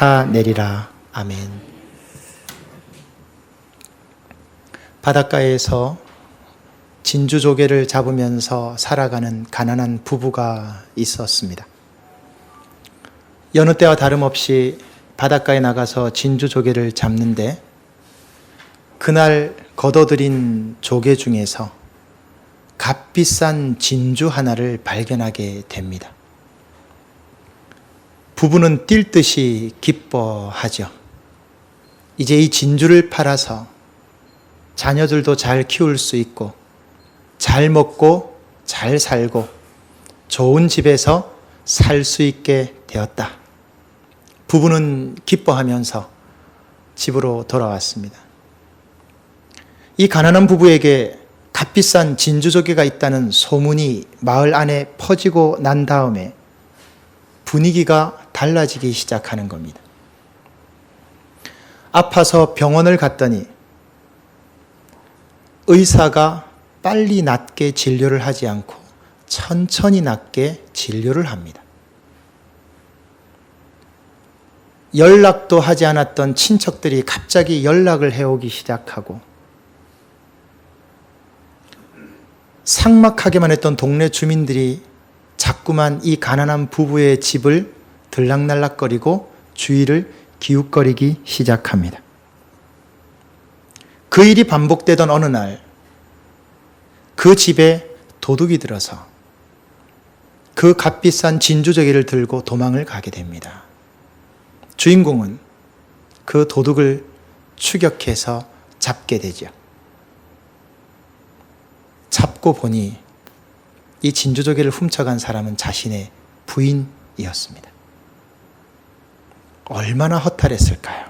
나타내리라. 아멘. 바닷가에서 진주조개를 잡으면서 살아가는 가난한 부부가 있었습니다. 여느 때와 다름없이 바닷가에 나가서 진주조개를 잡는데 그날 거둬들인 조개 중에서 값비싼 진주 하나를 발견하게 됩니다. 부부는 뛸 듯이 기뻐하죠. 이제 이 진주를 팔아서 자녀들도 잘 키울 수 있고 잘 먹고 잘 살고 좋은 집에서 살 수 있게 되었다. 부부는 기뻐하면서 집으로 돌아왔습니다. 이 가난한 부부에게 값비싼 진주조개가 있다는 소문이 마을 안에 퍼지고 난 다음에 분위기가 달라지기 시작하는 겁니다. 아파서 병원을 갔더니 의사가 빨리 낫게 진료를 하지 않고 천천히 낫게 진료를 합니다. 연락도 하지 않았던 친척들이 갑자기 연락을 해오기 시작하고 삭막하게만 했던 동네 주민들이 자꾸만 이 가난한 부부의 집을 들락날락거리고 주위를 기웃거리기 시작합니다. 그 일이 반복되던 어느 날 그 집에 도둑이 들어서 그 값비싼 진주조개를 들고 도망을 가게 됩니다. 주인공은 그 도둑을 추격해서 잡게 되죠. 잡고 보니 이 진주조개를 훔쳐간 사람은 자신의 부인이었습니다. 얼마나 허탈했을까요?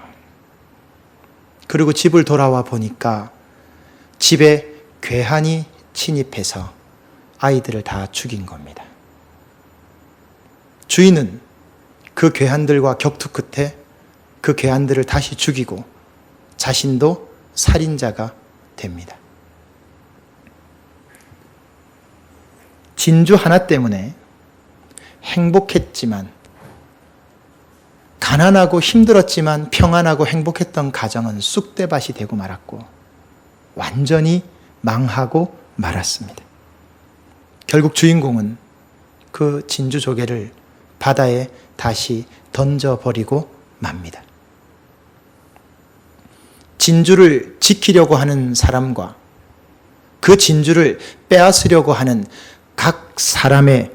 그리고 집을 돌아와 보니까 집에 괴한이 침입해서 아이들을 다 죽인 겁니다. 주인은 그 괴한들과 격투 끝에 그 괴한들을 다시 죽이고 자신도 살인자가 됩니다. 진주 하나 때문에 행복했지만 가난하고 힘들었지만 평안하고 행복했던 가정은 쑥대밭이 되고 말았고 완전히 망하고 말았습니다. 결국 주인공은 그 진주조개를 바다에 다시 던져버리고 맙니다. 진주를 지키려고 하는 사람과 그 진주를 빼앗으려고 하는 각 사람의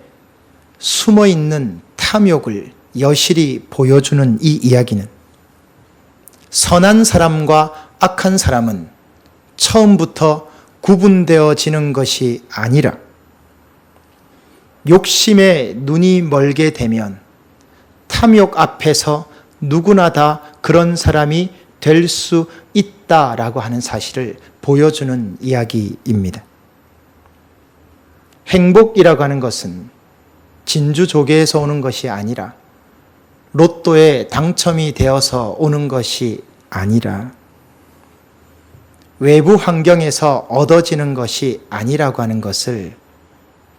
숨어있는 탐욕을 여실히 보여주는 이 이야기는 선한 사람과 악한 사람은 처음부터 구분되어지는 것이 아니라 욕심에 눈이 멀게 되면 탐욕 앞에서 누구나 다 그런 사람이 될 수 있다라고 하는 사실을 보여주는 이야기입니다. 행복이라고 하는 것은 진주조개에서 오는 것이 아니라 로또에 당첨이 되어서 오는 것이 아니라 외부 환경에서 얻어지는 것이 아니라고 하는 것을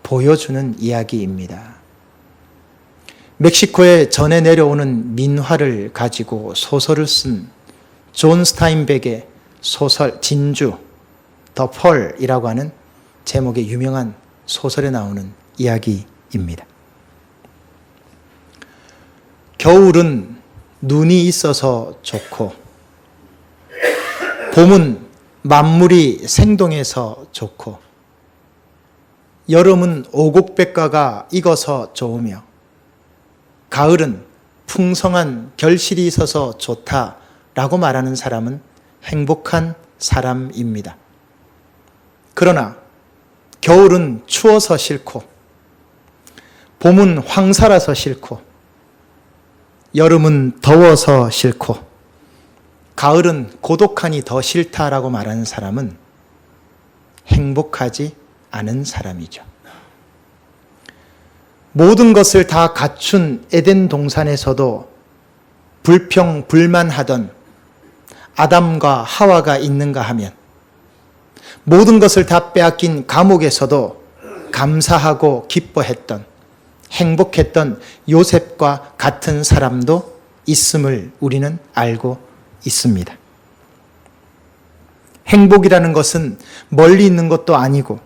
보여주는 이야기입니다. 멕시코에 전해 내려오는 민화를 가지고 소설을 쓴 존 스타인백의 소설 진주, 더 펄이라고 하는 제목의 유명한 소설에 나오는 이야기입니다. 겨울은 눈이 있어서 좋고 봄은 만물이 생동해서 좋고 여름은 오곡백과가 익어서 좋으며 가을은 풍성한 결실이 있어서 좋다라고 말하는 사람은 행복한 사람입니다. 그러나 겨울은 추워서 싫고 봄은 황사라서 싫고 여름은 더워서 싫고 가을은 고독하니 더 싫다라고 말하는 사람은 행복하지 않은 사람이죠. 모든 것을 다 갖춘 에덴 동산에서도 불평불만하던 아담과 하와가 있는가 하면 모든 것을 다 빼앗긴 감옥에서도 감사하고 기뻐했던 행복했던 요셉과 같은 사람도 있음을 우리는 알고 있습니다. 행복이라는 것은 멀리 있는 것도 아니고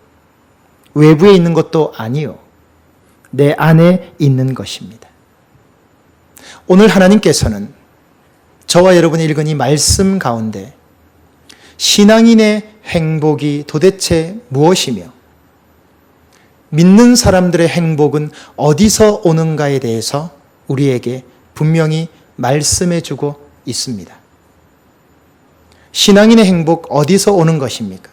외부에 있는 것도 아니요. 내 안에 있는 것입니다. 오늘 하나님께서는 저와 여러분이 읽은 이 말씀 가운데 신앙인의 행복이 도대체 무엇이며 믿는 사람들의 행복은 어디서 오는가에 대해서 우리에게 분명히 말씀해 주고 있습니다. 신앙인의 행복 어디서 오는 것입니까?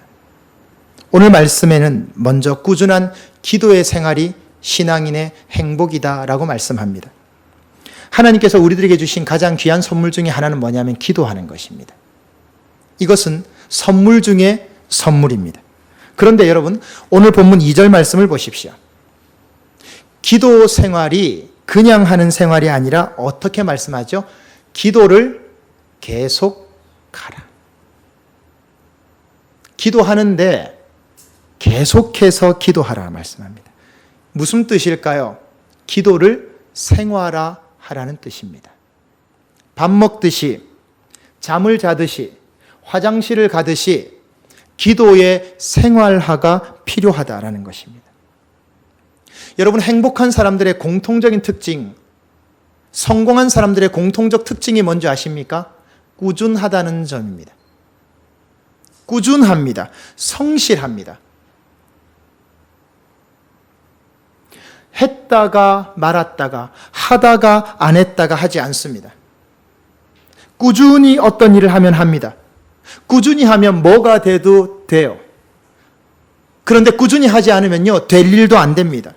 오늘 말씀에는 먼저 꾸준한 기도의 생활이 신앙인의 행복이다라고 말씀합니다. 하나님께서 우리들에게 주신 가장 귀한 선물 중에 하나는 뭐냐면 기도하는 것입니다. 이것은 선물 중에 선물입니다. 그런데 여러분, 오늘 본문 2절 말씀을 보십시오. 기도 생활이 그냥 하는 생활이 아니라 어떻게 말씀하죠? 기도를 계속하라. 기도하는데 계속해서 기도하라 말씀합니다. 무슨 뜻일까요? 기도를 생활화하라는 뜻입니다. 밥 먹듯이, 잠을 자듯이, 화장실을 가듯이 기도의 생활화가 필요하다라는 것입니다. 여러분, 행복한 사람들의 공통적인 특징, 성공한 사람들의 공통적 특징이 뭔지 아십니까? 꾸준하다는 점입니다. 꾸준합니다. 성실합니다. 했다가 말았다가 하다가 안 했다가 하지 않습니다. 꾸준히 어떤 일을 하면 합니다. 꾸준히 하면 뭐가 돼도 돼요. 그런데 꾸준히 하지 않으면요, 될 일도 안 됩니다.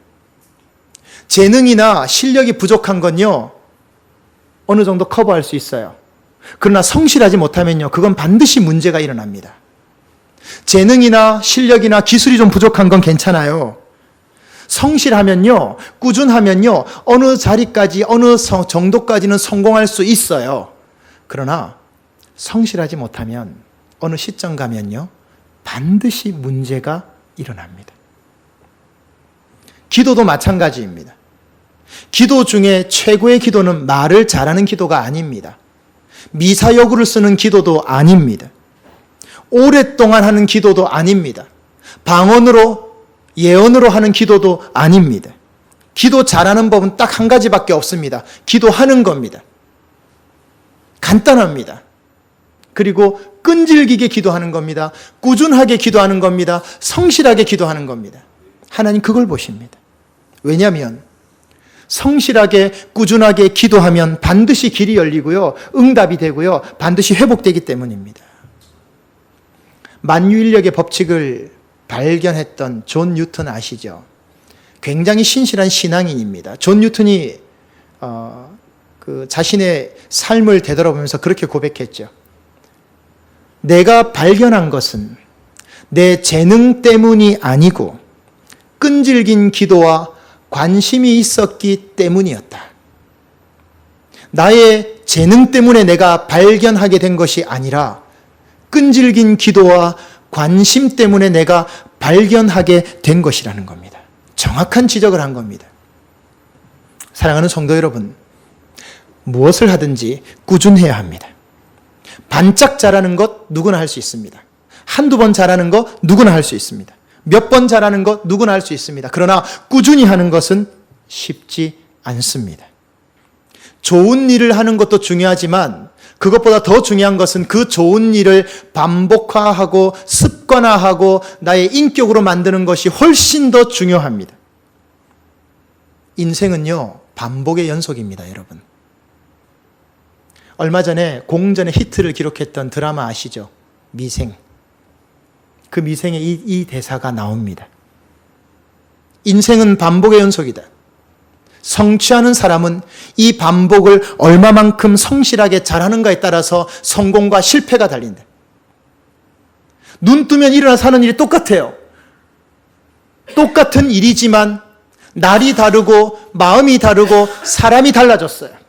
재능이나 실력이 부족한 건요, 어느 정도 커버할 수 있어요. 그러나 성실하지 못하면요, 그건 반드시 문제가 일어납니다. 재능이나 실력이나 기술이 좀 부족한 건 괜찮아요. 성실하면요, 꾸준하면요, 어느 자리까지, 어느 정도까지는 성공할 수 있어요. 그러나 성실하지 못하면 어느 시점 가면요, 반드시 문제가 일어납니다. 기도도 마찬가지입니다. 기도 중에 최고의 기도는 말을 잘하는 기도가 아닙니다. 미사여구를 쓰는 기도도 아닙니다. 오랫동안 하는 기도도 아닙니다. 방언으로, 예언으로 하는 기도도 아닙니다. 기도 잘하는 법은 딱 한 가지밖에 없습니다. 기도하는 겁니다. 간단합니다. 그리고 끈질기게 기도하는 겁니다. 꾸준하게 기도하는 겁니다. 성실하게 기도하는 겁니다. 하나님 그걸 보십니다. 왜냐하면 성실하게 꾸준하게 기도하면 반드시 길이 열리고요, 응답이 되고요, 반드시 회복되기 때문입니다. 만유인력의 법칙을 발견했던 존 뉴턴 아시죠? 굉장히 신실한 신앙인입니다. 존 뉴턴이 자신의 삶을 되돌아보면서 그렇게 고백했죠. 내가 발견한 것은 내 재능 때문이 아니고 끈질긴 기도와 관심이 있었기 때문이었다. 나의 재능 때문에 내가 발견하게 된 것이 아니라 끈질긴 기도와 관심 때문에 내가 발견하게 된 것이라는 겁니다. 정확한 지적을 한 겁니다. 사랑하는 성도 여러분, 무엇을 하든지 꾸준해야 합니다. 반짝 잘하는 것 누구나 할 수 있습니다. 한두 번 잘하는 것 누구나 할 수 있습니다. 몇 번 잘하는 것 누구나 할 수 있습니다. 그러나 꾸준히 하는 것은 쉽지 않습니다. 좋은 일을 하는 것도 중요하지만 그것보다 더 중요한 것은 그 좋은 일을 반복화하고 습관화하고 나의 인격으로 만드는 것이 훨씬 더 중요합니다. 인생은요, 반복의 연속입니다, 여러분. 얼마 전에 공전의 히트를 기록했던 드라마 아시죠? 미생. 그 미생에 이 대사가 나옵니다. 인생은 반복의 연속이다. 성취하는 사람은 이 반복을 얼마만큼 성실하게 잘하는가에 따라서 성공과 실패가 달린다. 눈 뜨면 일어나 사는 일이 똑같아요. 똑같은 일이지만 날이 다르고 마음이 다르고 사람이 달라졌어요.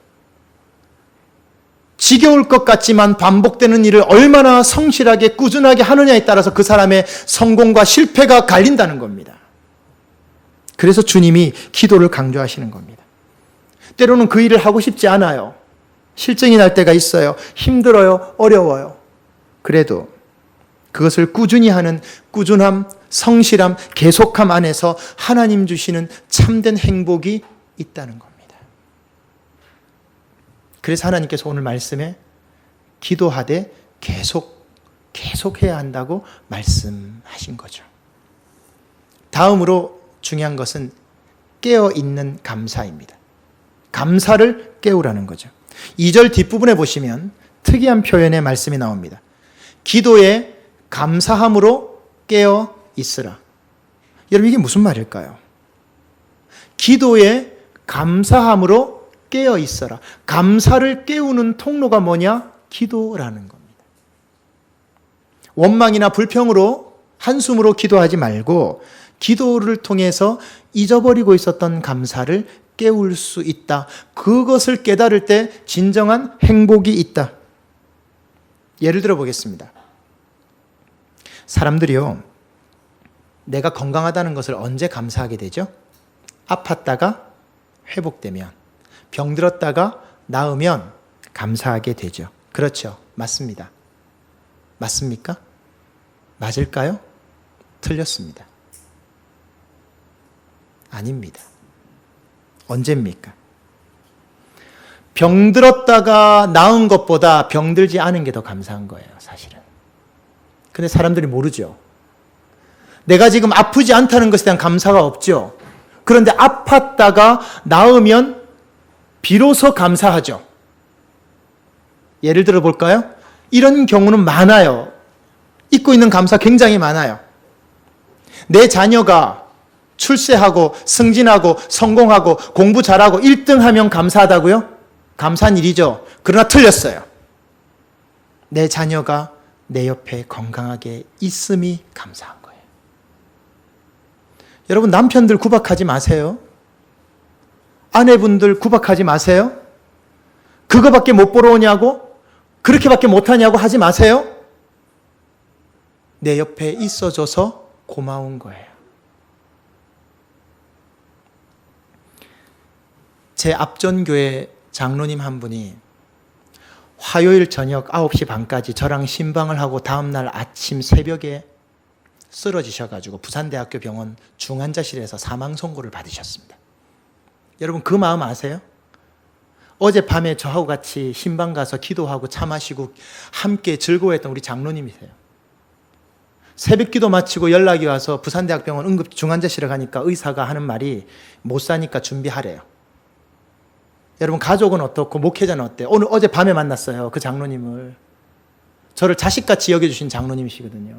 지겨울 것 같지만 반복되는 일을 얼마나 성실하게 꾸준하게 하느냐에 따라서 그 사람의 성공과 실패가 갈린다는 겁니다. 그래서 주님이 기도를 강조하시는 겁니다. 때로는 그 일을 하고 싶지 않아요. 실증이 날 때가 있어요. 힘들어요. 어려워요. 그래도 그것을 꾸준히 하는 꾸준함, 성실함, 계속함 안에서 하나님 주시는 참된 행복이 있다는 겁니다. 그래서 하나님께서 오늘 말씀에 기도하되 계속해야 한다고 말씀하신 거죠. 다음으로 중요한 것은 깨어있는 감사입니다. 감사를 깨우라는 거죠. 2절 뒷부분에 보시면 특이한 표현의 말씀이 나옵니다. 기도에 감사함으로 깨어 있으라. 여러분, 이게 무슨 말일까요? 기도에 감사함으로 깨어 있어라. 감사를 깨우는 통로가 뭐냐? 기도라는 겁니다. 원망이나 불평으로 한숨으로 기도하지 말고 기도를 통해서 잊어버리고 있었던 감사를 깨울 수 있다. 그것을 깨달을 때 진정한 행복이 있다. 예를 들어 보겠습니다. 사람들이요, 내가 건강하다는 것을 언제 감사하게 되죠? 아팠다가 회복되면, 병들었다가 나으면 감사하게 되죠. 그렇죠. 맞습니다. 맞습니까? 맞을까요? 틀렸습니다. 아닙니다. 언제입니까? 병들었다가 나은 것보다 병들지 않은 게 더 감사한 거예요, 사실은. 근데 사람들이 모르죠. 내가 지금 아프지 않다는 것에 대한 감사가 없죠. 그런데 아팠다가 나으면 비로소 감사하죠. 예를 들어 볼까요? 이런 경우는 많아요. 잊고 있는 감사 굉장히 많아요. 내 자녀가 출세하고 승진하고 성공하고 공부 잘하고 1등하면 감사하다고요? 감사한 일이죠. 그러나 틀렸어요. 내 자녀가 내 옆에 건강하게 있음이 감사한 거예요. 여러분, 남편들 구박하지 마세요. 아내분들 구박하지 마세요. 그거밖에 못 보러 오냐고? 그렇게밖에 못하냐고 하지 마세요. 내 옆에 있어줘서 고마운 거예요. 제 앞전교회 장로님 한 분이 화요일 저녁 9시 반까지 저랑 신방을 하고 다음날 아침 새벽에 쓰러지셔가지고 부산대학교 병원 중환자실에서 사망 선고를 받으셨습니다. 여러분, 그 마음 아세요? 어젯밤에 저하고 같이 신방 가서 기도하고 차 마시고 함께 즐거워했던 우리 장로님이세요. 새벽 기도 마치고 연락이 와서 부산대학병원 응급 중환자실에 가니까 의사가 하는 말이 못 사니까 준비하래요. 여러분, 가족은 어떻고 목회자는 어때요? 어제 밤에 만났어요. 그 장로님을. 저를 자식같이 여겨주신 장로님이시거든요.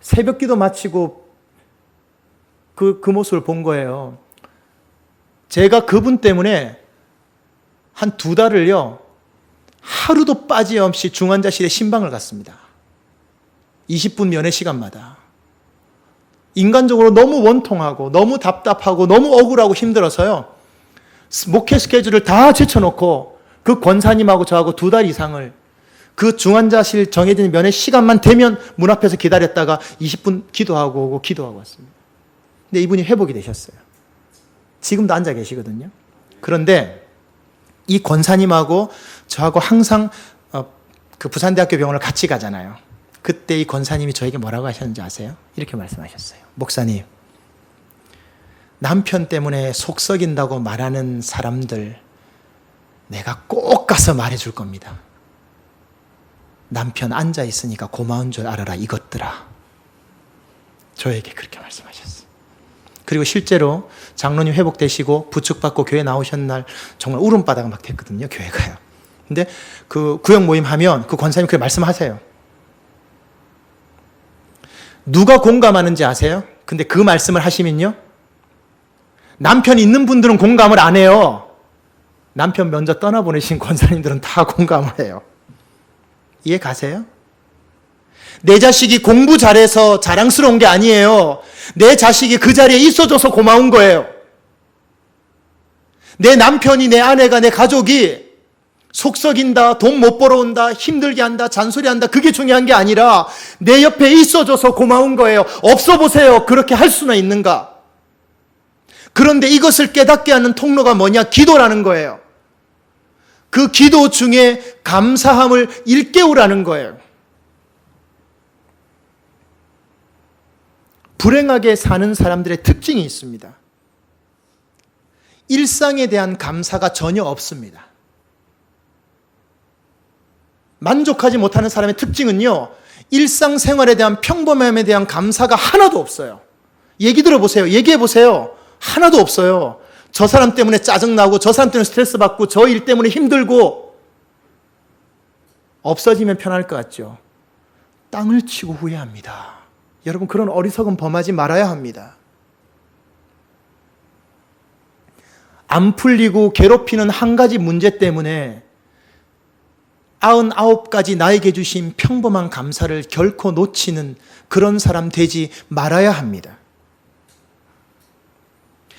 새벽 기도 마치고 그 모습을 본 거예요. 제가 그분 때문에 한 2달을요, 하루도 빠짐없이 중환자실에 신방을 갔습니다. 20분 면회 시간마다. 인간적으로 너무 원통하고 너무 답답하고 너무 억울하고 힘들어서요, 목회 스케줄을 다 제쳐놓고 그 권사님하고 저하고 2달 이상을 그 중환자실 정해진 면회 시간만 되면 문 앞에서 기다렸다가 20분 기도하고 오고 기도하고 왔습니다. 근데 이분이 회복이 되셨어요. 지금도 앉아 계시거든요. 그런데 이 권사님하고 저하고 항상 그 부산대학교 병원을 같이 가잖아요. 그때 이 권사님이 저에게 뭐라고 하셨는지 아세요? 이렇게 말씀하셨어요. 목사님, 남편 때문에 속 썩인다고 말하는 사람들 내가 꼭 가서 말해줄 겁니다. 남편 앉아 있으니까 고마운 줄 알아라, 이것들아. 저에게 그렇게 말씀하셨어요. 그리고 실제로 장로님 회복되시고 부축받고 교회 나오신 날 정말 울음바다가 막 됐거든요, 교회가요. 근데 그 구역 모임 하면 그 권사님 그렇게 말씀하세요. 누가 공감하는지 아세요? 근데 그 말씀을 하시면요, 남편 있는 분들은 공감을 안 해요. 남편 먼저 떠나보내신 권사님들은 다 공감을 해요. 이해 가세요? 내 자식이 공부 잘해서 자랑스러운 게 아니에요. 내 자식이 그 자리에 있어줘서 고마운 거예요. 내 남편이, 내 아내가, 내 가족이 속썩인다, 돈 못 벌어온다, 힘들게 한다, 잔소리한다, 그게 중요한 게 아니라 내 옆에 있어줘서 고마운 거예요. 없어 보세요. 그렇게 할 수는 있는가? 그런데 이것을 깨닫게 하는 통로가 뭐냐? 기도라는 거예요. 그 기도 중에 감사함을 일깨우라는 거예요. 불행하게 사는 사람들의 특징이 있습니다. 일상에 대한 감사가 전혀 없습니다. 만족하지 못하는 사람의 특징은요, 일상생활에 대한 평범함에 대한 감사가 하나도 없어요. 얘기 들어보세요. 얘기해 보세요. 하나도 없어요. 저 사람 때문에 짜증나고, 저 사람 때문에 스트레스 받고, 저 일 때문에 힘들고. 없어지면 편할 것 같죠? 땅을 치고 후회합니다. 여러분, 그런 어리석은 범하지 말아야 합니다. 안 풀리고 괴롭히는 한 가지 문제 때문에 99가지 나에게 주신 평범한 감사를 결코 놓치는 그런 사람 되지 말아야 합니다.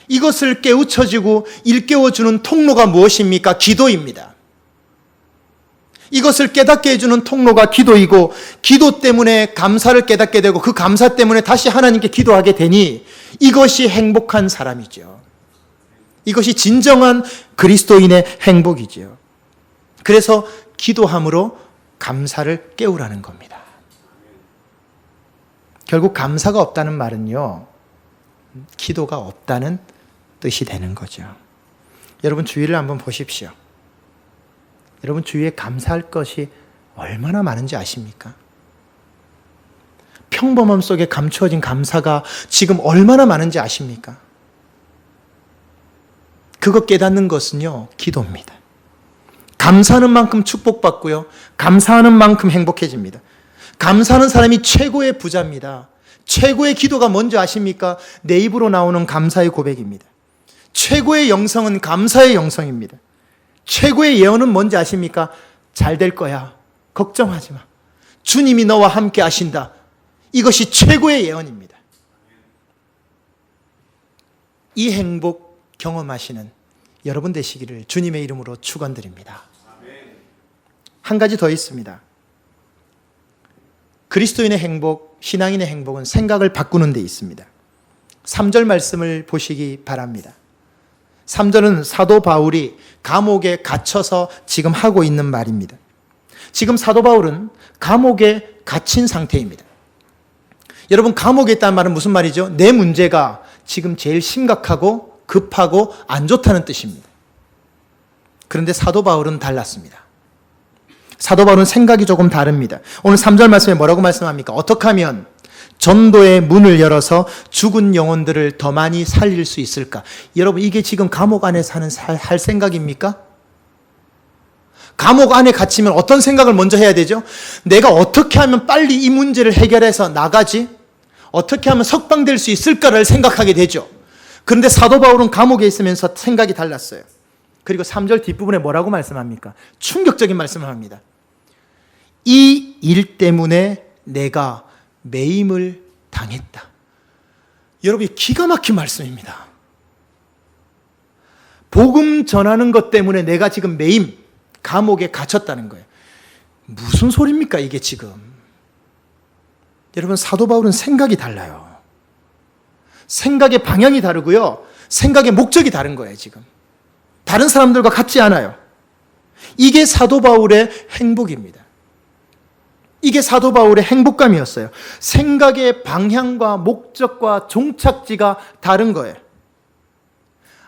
이것을 깨우쳐지고 일깨워주는 통로가 무엇입니까? 기도입니다. 이것을 깨닫게 해주는 통로가 기도이고, 기도 때문에 감사를 깨닫게 되고, 그 감사 때문에 다시 하나님께 기도하게 되니 이것이 행복한 사람이죠. 이것이 진정한 그리스도인의 행복이죠. 그래서 기도함으로 감사를 깨우라는 겁니다. 결국 감사가 없다는 말은요, 기도가 없다는 뜻이 되는 거죠. 여러분 주위를 한번 보십시오. 여러분 주위에 감사할 것이 얼마나 많은지 아십니까? 평범함 속에 감추어진 감사가 지금 얼마나 많은지 아십니까? 그거 깨닫는 것은요, 기도입니다. 감사하는 만큼 축복받고요, 감사하는 만큼 행복해집니다. 감사하는 사람이 최고의 부자입니다. 최고의 기도가 뭔지 아십니까? 내 입으로 나오는 감사의 고백입니다. 최고의 영성은 감사의 영성입니다. 최고의 예언은 뭔지 아십니까? 잘 될 거야. 걱정하지 마. 주님이 너와 함께 하신다. 이것이 최고의 예언입니다. 이 행복 경험하시는 여러분 되시기를 주님의 이름으로 축원드립니다. 한 가지 더 있습니다. 그리스도인의 행복, 신앙인의 행복은 생각을 바꾸는 데 있습니다. 3절 말씀을 보시기 바랍니다. 3절은 사도 바울이 감옥에 갇혀서 지금 하고 있는 말입니다. 지금 사도 바울은 감옥에 갇힌 상태입니다. 여러분, 감옥에 있다는 말은 무슨 말이죠? 내 문제가 지금 제일 심각하고 급하고 안 좋다는 뜻입니다. 그런데 사도 바울은 달랐습니다. 사도 바울은 생각이 조금 다릅니다. 오늘 3절 말씀에 뭐라고 말씀합니까? 어떻게 하면 전도의 문을 열어서 죽은 영혼들을 더 많이 살릴 수 있을까? 여러분, 이게 지금 감옥 안에서 할 생각입니까? 감옥 안에 갇히면 어떤 생각을 먼저 해야 되죠? 내가 어떻게 하면 빨리 이 문제를 해결해서 나가지? 어떻게 하면 석방될 수 있을까를 생각하게 되죠. 그런데 사도 바울은 감옥에 있으면서 생각이 달랐어요. 그리고 3절 뒷부분에 뭐라고 말씀합니까? 충격적인 말씀을 합니다. 이 일 때문에 내가 매임을 당했다. 여러분, 기가 막힌 말씀입니다. 복음 전하는 것 때문에 내가 지금 매임, 감옥에 갇혔다는 거예요. 무슨 소리입니까, 이게 지금? 여러분, 사도 바울은 생각이 달라요. 생각의 방향이 다르고요, 생각의 목적이 다른 거예요, 지금. 다른 사람들과 같지 않아요. 이게 사도 바울의 행복입니다. 이게 사도 바울의 행복감이었어요. 생각의 방향과 목적과 종착지가 다른 거예요.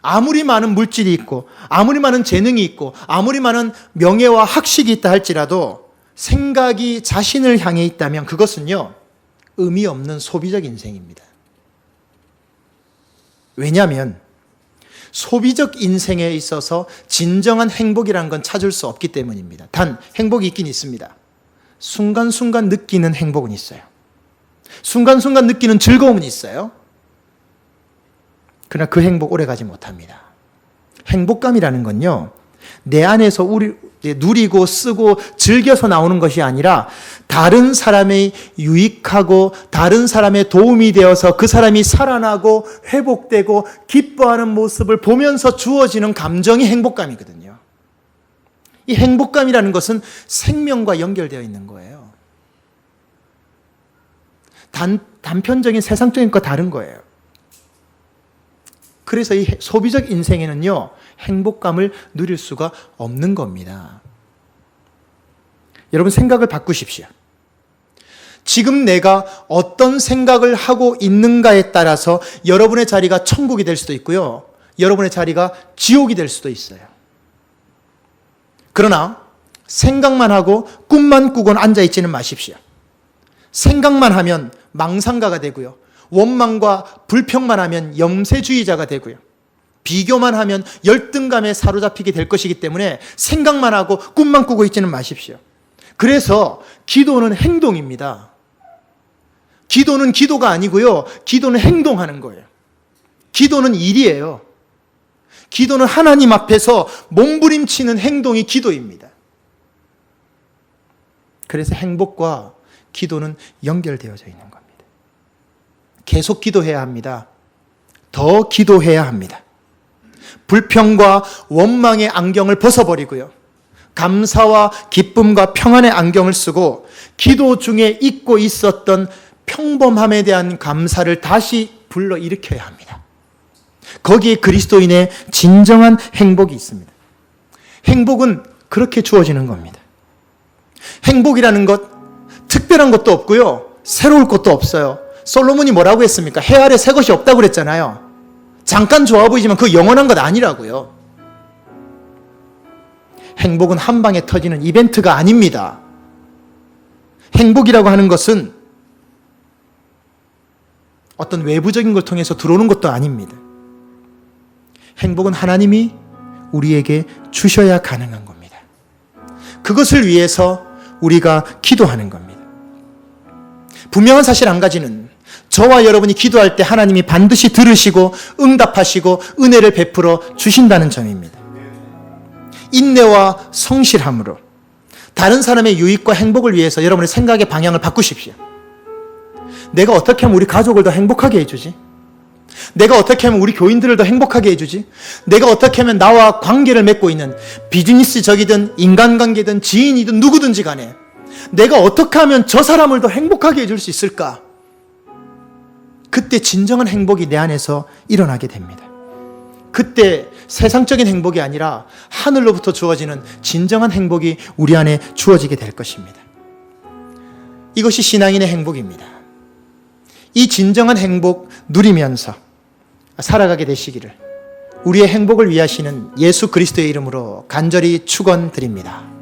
아무리 많은 물질이 있고, 아무리 많은 재능이 있고, 아무리 많은 명예와 학식이 있다 할지라도 생각이 자신을 향해 있다면 그것은요, 의미 없는 소비적 인생입니다. 왜냐하면 소비적 인생에 있어서 진정한 행복이라는 건 찾을 수 없기 때문입니다. 단, 행복이 있긴 있습니다. 순간순간 느끼는 행복은 있어요. 순간순간 느끼는 즐거움은 있어요. 그러나 그 행복 오래가지 못합니다. 행복감이라는 건요, 내 안에서 누리고 쓰고 즐겨서 나오는 것이 아니라 다른 사람의 유익하고 다른 사람의 도움이 되어서 그 사람이 살아나고 회복되고 기뻐하는 모습을 보면서 주어지는 감정이 행복감이거든요. 이 행복감이라는 것은 생명과 연결되어 있는 거예요. 단편적인 세상적인 것과 다른 거예요. 그래서 이 소비적 인생에는요, 행복감을 누릴 수가 없는 겁니다. 여러분, 생각을 바꾸십시오. 지금 내가 어떤 생각을 하고 있는가에 따라서 여러분의 자리가 천국이 될 수도 있고요, 여러분의 자리가 지옥이 될 수도 있어요. 그러나 생각만 하고 꿈만 꾸곤 앉아있지는 마십시오. 생각만 하면 망상가가 되고요, 원망과 불평만 하면 염세주의자가 되고요, 비교만 하면 열등감에 사로잡히게 될 것이기 때문에 생각만 하고 꿈만 꾸고 있지는 마십시오. 그래서 기도는 행동입니다. 기도는 기도가 아니고요, 기도는 행동하는 거예요. 기도는 일이에요. 기도는 하나님 앞에서 몸부림치는 행동이 기도입니다. 그래서 행복과 기도는 연결되어져 있는 겁니다. 계속 기도해야 합니다. 더 기도해야 합니다. 불평과 원망의 안경을 벗어버리고요, 감사와 기쁨과 평안의 안경을 쓰고 기도 중에 잊고 있었던 평범함에 대한 감사를 다시 불러일으켜야 합니다. 거기에 그리스도인의 진정한 행복이 있습니다. 행복은 그렇게 주어지는 겁니다. 행복이라는 것, 특별한 것도 없고요, 새로울 것도 없어요. 솔로몬이 뭐라고 했습니까? 해 아래 새 것이 없다고 그랬잖아요. 잠깐 좋아 보이지만 그 영원한 것 아니라고요. 행복은 한 방에 터지는 이벤트가 아닙니다. 행복이라고 하는 것은 어떤 외부적인 걸 통해서 들어오는 것도 아닙니다. 행복은 하나님이 우리에게 주셔야 가능한 겁니다. 그것을 위해서 우리가 기도하는 겁니다. 분명한 사실 한 가지는, 저와 여러분이 기도할 때 하나님이 반드시 들으시고 응답하시고 은혜를 베풀어 주신다는 점입니다. 인내와 성실함으로 다른 사람의 유익과 행복을 위해서 여러분의 생각의 방향을 바꾸십시오. 내가 어떻게 하면 우리 가족을 더 행복하게 해주지? 내가 어떻게 하면 우리 교인들을 더 행복하게 해주지? 내가 어떻게 하면 나와 관계를 맺고 있는 비즈니스적이든 인간관계든 지인이든 누구든지 간에 내가 어떻게 하면 저 사람을 더 행복하게 해줄 수 있을까? 그때 진정한 행복이 내 안에서 일어나게 됩니다. 그때 세상적인 행복이 아니라 하늘로부터 주어지는 진정한 행복이 우리 안에 주어지게 될 것입니다. 이것이 신앙인의 행복입니다. 이 진정한 행복 누리면서 살아가게 되시기를 우리의 행복을 위하시는 예수 그리스도의 이름으로 간절히 축원드립니다.